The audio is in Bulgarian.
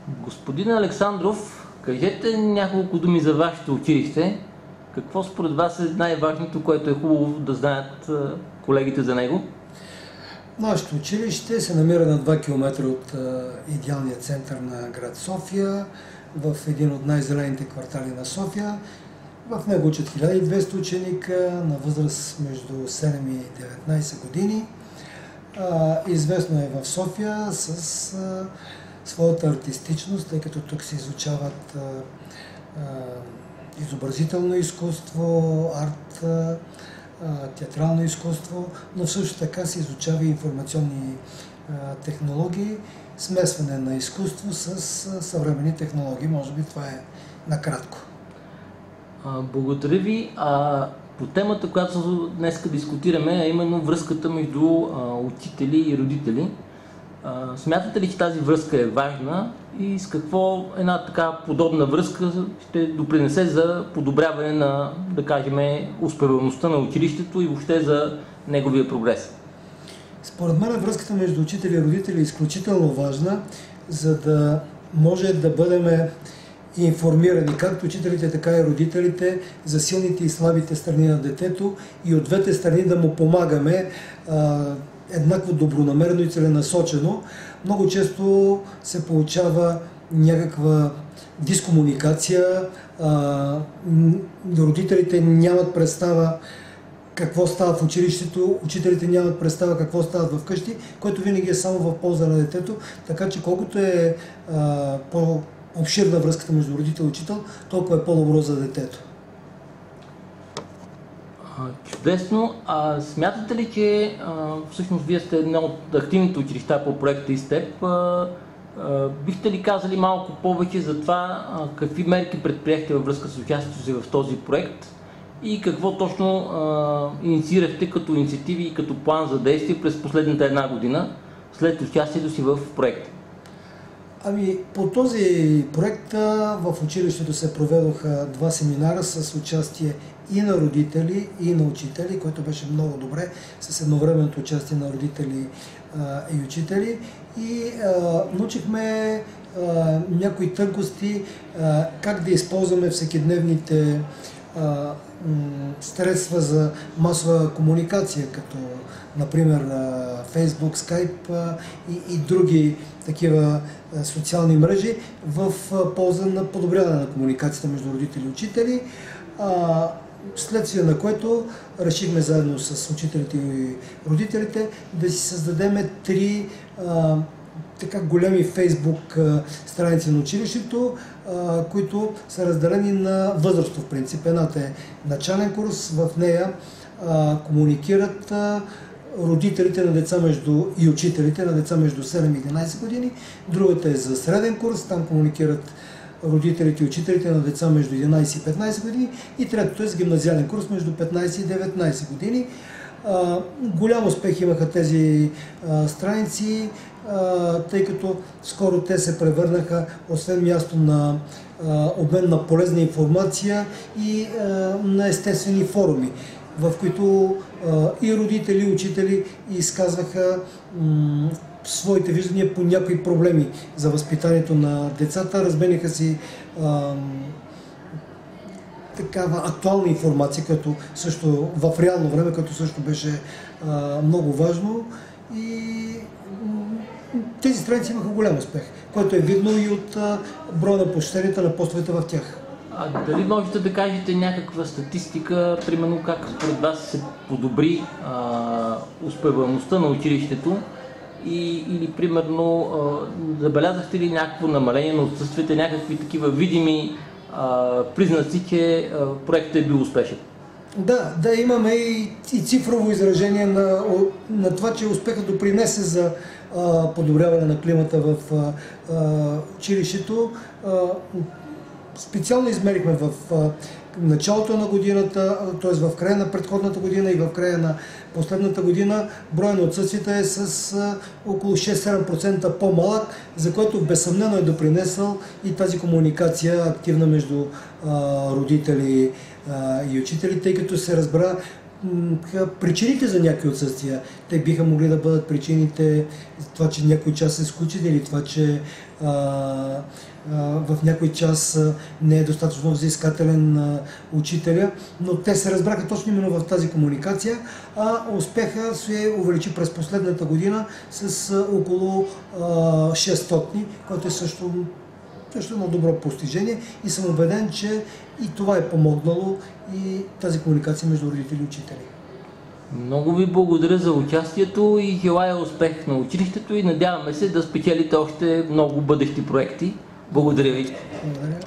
Господин Александров, кажете няколко думи за вашето училище. Какво според вас е най-важното, което е хубаво да знаят колегите за него? Нашето училище се намира на 2 км от идеалния център на град София, в един от най-зелените квартали на София. В него учат 1200 ученика на възраст между 7 и 19 години. Известно е в София с своята артистичност, тъй като тук се изучават изобразително изкуство, арт, театрално изкуство, но също така се изучава и информационни технологии, смесване на изкуство с съвременни технологии. Може би това е накратко. Благодаря ви. По темата, която днес дискутираме, а именно връзката между учители и родители. Смятате ли, че тази връзка е важна и с какво една така подобна връзка ще допринесе за подобряване на, да кажем, успеваемостта на училището и въобще за неговия прогрес? Според мен връзката между учители и родители е изключително важна, за да може да бъдем информирани, както учителите, така и родителите, за силните и слабите страни на детето и от двете страни да му помагаме еднакво добронамерено и целенасочено. Много често се получава някаква дискомуникация, родителите нямат представа какво става в училището, учителите нямат представа какво става вкъщи, което винаги е само в полза на детето, така че колкото е по-обширна връзката между родител и учител, толкова е по-добро за детето. Чудесно. Смятате ли, че всъщност вие сте едно от активните училища по проекта ИСТЕП? Бихте ли казали малко повече за това какви мерки предприехте във връзка с участието си в този проект и какво точно инициирахте като инициативи и като план за действие през последната една година след участието си в проекта? По този проект в училището се проведоха 2 семинара с участие и на родители, и на учители, което беше много добре, с едновременното участие на родители и учители. И научихме някои тънкости, как да използваме всекидневните средства за масова комуникация, като например Facebook, Skype и други такива социални мрежи в полза на подобряване на комуникацията между родители и учители. Следствие на което решихме заедно с учителите и родителите да си създадем 3 така големи Фейсбук страници на училището, които са разделени на възрастов принцип. Едната е начален курс, в нея комуникират родителите на деца и учителите на деца между 7 и 11 години. Другата е за среден курс, там комуникират родителите и учителите на деца между 11 и 15 години. И третото е с гимназиален курс между 15 и 19 години. Голям успех имаха тези страници, тъй като скоро те се превърнаха, освен място на обмен на полезна информация и на естествени форуми, в които и родители, и учители изказваха своите виждания по някои проблеми за възпитанието на децата, размениха си такава актуална информация, като също в реално време, като също беше много важно. И тези страници имаха голям успех, което е видно и от броя на посещенията на постовете в тях. Дали можете да кажете някаква статистика, примерно как според вас се подобри успеваемостта на училището или примерно забелязахте ли някакво намаление на отсъствията, някакви такива видими признаци, че проектът е бил успешен? Да, имаме и цифрово изражение на това, че успехът допринесе за подобряване на климата в училището. Специално измерихме в началото на годината, т.е. в края на предходната година и в края на последната година, броя на отсъствията е с около 6-7% по-малък, за което безсъмнено е допринесъл и тази комуникация активна между родители и учители, тъй като се разбра причините за някои отсъствия. Те биха могли да бъдат причините това, че някой час се скучи, или това, че в някой час не е достатъчно взискателен учителя, но те се разбраха точно именно в тази комуникация, а успеха се увеличи през последната година с около 600, което е също едно добро постижение и съм убеден, че и това е помогнало и тази комуникация между родители и учители. Много ви благодаря за участието и желая успех на училището и надяваме се да спечелите още много бъдещи проекти. Благодаря ви. Благодаря.